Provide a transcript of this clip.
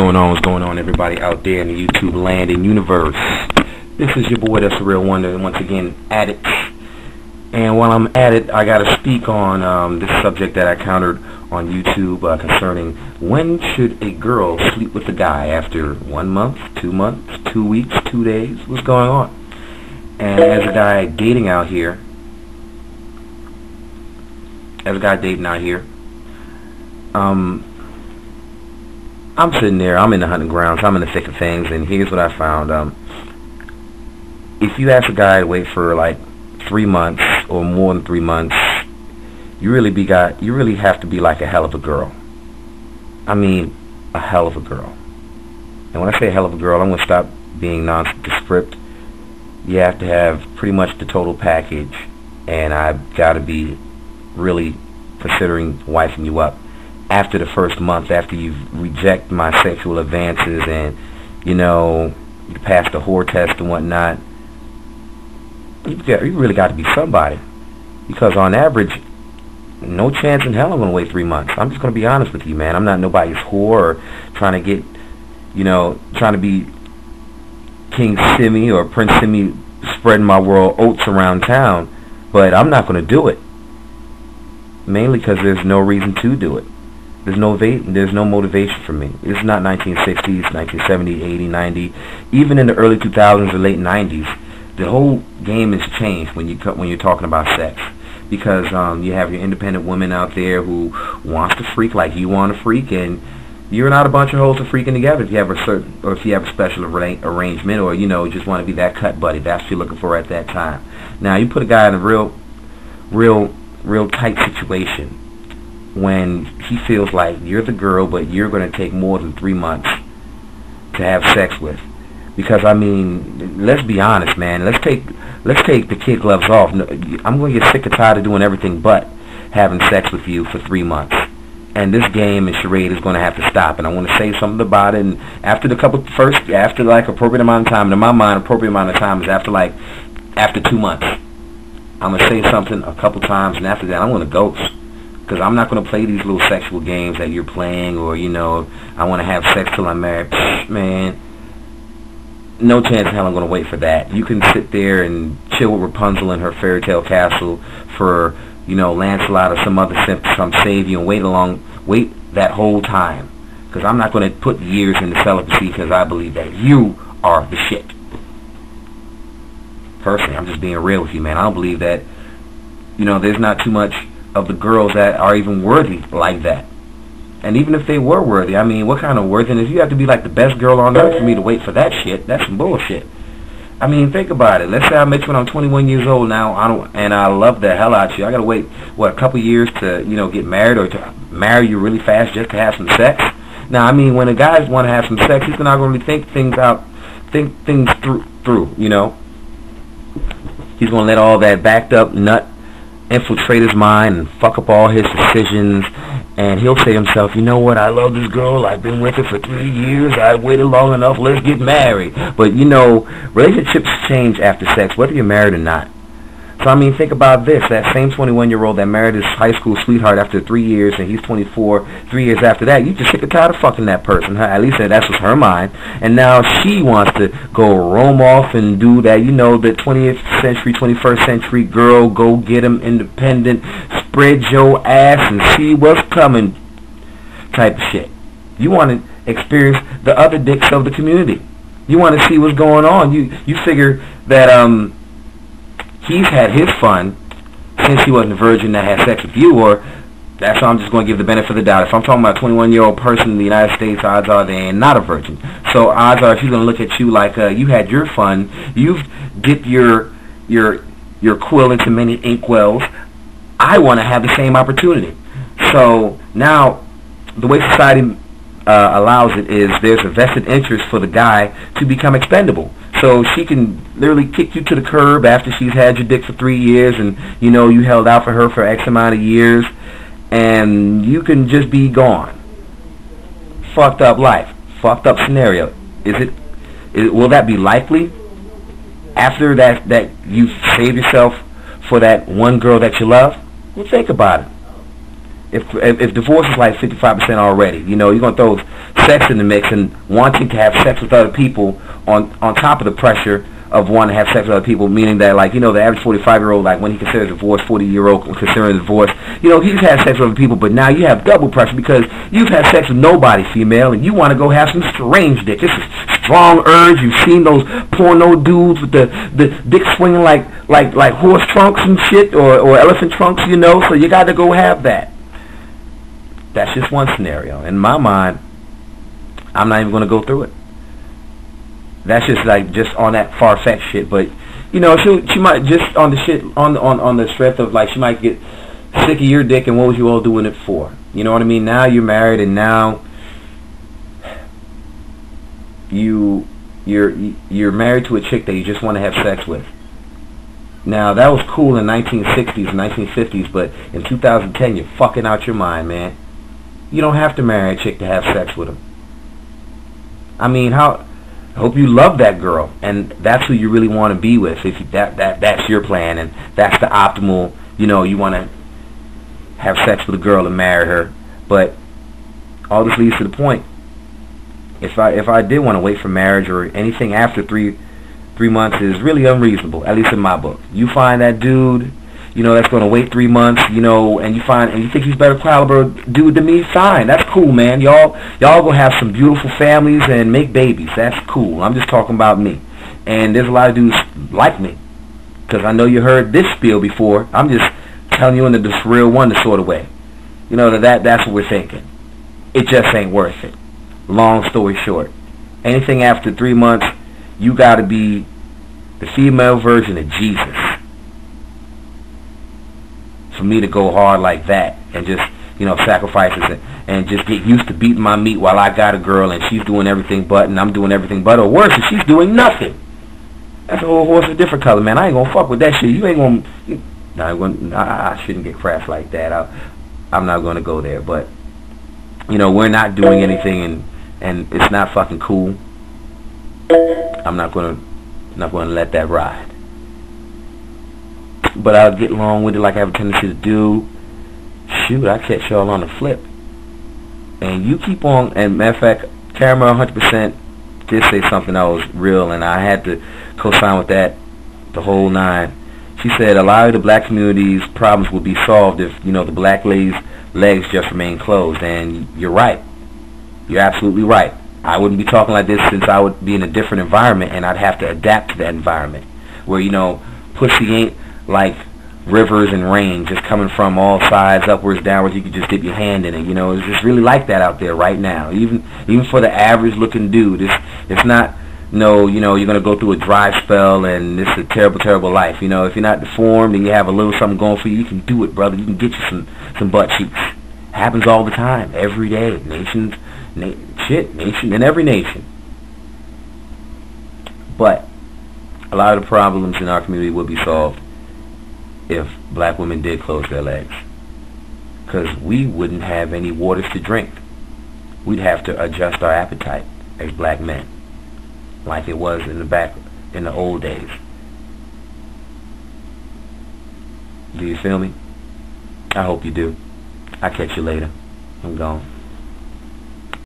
What's going on, everybody out there in the YouTube land and universe? This is your boy, That's the Real Wonder, and once again, at it. And while I'm at it, I gotta speak on this subject that I countered on YouTube concerning when should a girl sleep with a guy after 1 month, 2 months, 2 weeks, 2 days? What's going on? And as a guy dating out here, I'm sitting there, I'm in the hunting grounds, I'm in the thick of things, and here's what I found. If you ask a guy to wait for like 3 months or more than 3 months, you really have to be like a hell of a girl. I mean, a hell of a girl. And when I say a hell of a girl, I'm going to stop being nondescript. You have to have pretty much the total package, and I've got to be really considering wifing you up after the first month, after you reject my sexual advances and, you pass the whore test and whatnot. You really got to be somebody, because on average, no chance in hell I'm going to wait 3 months. I'm just going to be honest with you, man. I'm not nobody's whore or trying to get, trying to be King Simi or Prince Simi spreading my world oats around town, but I'm not going to do it. Mainly because there's no reason to do it. There's no motivation for me. It's not 1960s, 1970, 80, 90. Even in the early 2000s or late 90s, the whole game has changed when you're talking about sex. Because you have your independent women out there who wants to freak like you want to freak, and you're not a bunch of hoes to freaking together if you have a special arrangement, or just want to be that cut buddy. That's what you're looking for at that time. Now you put a guy in a real tight situation when he feels like you're the girl, but you're going to take more than 3 months to have sex with. Because, I mean, let's be honest, man. Let's take the kid gloves off. I'm going to get sick and tired of doing everything but having sex with you for 3 months. And this game and charade is going to have to stop. And I want to say something about it. And after like appropriate amount of time, in my mind, appropriate amount of time is after 2 months. I'm going to say something a couple times, and after that, I'm going to ghost. Because I'm not going to play these little sexual games that you're playing, or, I want to have sex till I'm married. Man, no chance in hell I'm going to wait for that. You can sit there and chill with Rapunzel in her fairy tale castle for, Lancelot or some other simp to come save you, and wait that whole time. Because I'm not going to put years into celibacy, because I believe that you are the shit. Personally, I'm just being real with you, man. I don't believe that, there's not too much of the girls that are even worthy like that. And even if they were worthy, I mean, what kind of worthiness? You have to be like the best girl on earth for me to wait for that shit. That's some bullshit. I mean, think about it. Let's say I met you when I'm 21 years old now, and I love the hell out of you. I gotta wait, a couple years to, get married, or to marry you really fast just to have some sex? Now, I mean, when a guy want to have some sex, he's not going to think things through, He's going to let all that backed up nut infiltrate his mind and fuck up all his decisions, and he'll say to himself, you know what, I love this girl, I've been with her for 3 years, I waited long enough, let's get married. But relationships change after sex, whether you're married or not. So I mean, think about this, that same 21-year-old that married his high school sweetheart after 3 years, and he's 24, 3 years after that, you just sick and tired of fucking that person. At least that's what's her mind. And now she wants to go roam off and do that, the 20th century, 21st century girl, go get him independent, spread your ass and see what's coming type of shit. You want to experience the other dicks of the community. You want to see what's going on. You figure that, he's had his fun since he wasn't a virgin that had sex with you, or that's why I'm just going to give the benefit of the doubt. If I'm talking about a 21-year-old person in the United States, odds are they ain't not a virgin. So odds are she's going to look at you like you had your fun. You've dipped your quill into many inkwells. I want to have the same opportunity. So now the way society allows it is there's a vested interest for the guy to become expendable. So she can literally kick you to the curb after she's had your dick for 3 years, and you held out for her for X amount of years, and you can just be gone. Fucked up life, fucked up scenario. Will that be likely after that you save yourself for that one girl that you love? Well, think about it. if divorce is like 55% already, you know, you're gonna throw sex in the mix and wanting to have sex with other people on top of the pressure of wanting to have sex with other people, meaning that, like, you know, the average 45-year-old, like, when he considers divorce, 40-year-old considering divorce, you know, he's had sex with other people, but now you have double pressure because you've had sex with nobody, female, and you want to go have some strange dick. It's a strong urge. You've seen those porno dudes with the dick swinging like horse trunks and shit, or elephant trunks, you know, so you got to go have that. That's just one scenario. In my mind, I'm not even going to go through it. That's just like just on that far-fetched shit. But you know, she might just on the shit on the strength of, like, she might get sick of your dick and what was you all doing it for? You know what I mean? Now you're married and now you're married to a chick that you just want to have sex with. Now that was cool in 1960s and 1950s, but in 2010 you're fucking out your mind, man. You don't have to marry a chick to have sex with them. I mean, I hope you love that girl, and that's who you really want to be with. If that's your plan, and that's the optimal, you know, you want to have sex with a girl and marry her. But all this leads to the point. If I did want to wait for marriage or anything after three months is really unreasonable, at least in my book. You find that dude, you know, that's going to wait 3 months, you know, and you think he's better caliber dude than me, fine. That's cool, man. Y'all gonna have some beautiful families and make babies. That's cool. I'm just talking about me. And there's a lot of dudes like me, because I know you heard this spiel before. I'm just telling you in the real wonder sort of way. You know, that's what we're thinking. It just ain't worth it. Long story short, anything after 3 months, you got to be the female version of Jesus. For me to go hard like that and just, you know, sacrifices and just get used to beating my meat while I got a girl and she's doing everything but, and I'm doing everything but, or worse, if she's doing nothing. That's a whole horse of a different color, man. I ain't gonna fuck with that shit. You ain't gonna. I shouldn't get crass like that. I'm not gonna go there. But you know, we're not doing anything, and it's not fucking cool. I'm not gonna let that ride. But I'll get along with it like I have a tendency to do. Shoot, I catch y'all on the flip. And you keep on, and matter of fact, Camera 100% did say something that was real, and I had to co-sign with that, the whole nine. She said a lot of the black community's problems would be solved if, you know, the black lady's legs just remain closed. And you're right. You're absolutely right. I wouldn't be talking like this since I would be in a different environment, and I'd have to adapt to that environment where, you know, pussy ain't like rivers and rain just coming from all sides, upwards, downwards. You could just dip your hand in it. You know, it's just really like that out there right now. Even for the average looking dude, it's not. No, you know, you're gonna go through a dry spell and it's a terrible, terrible life. You know, if you're not deformed and you have a little something going for you, you can do it, brother. You can get you some butt cheeks. Happens all the time, every day. Nation, in every nation. But a lot of the problems in our community would be solved if black women did close their legs, because we wouldn't have any waters to drink. We'd have to adjust our appetite as black men, like it was in the old days. Do you feel me? I hope you do. I'll catch you later. I'm gone.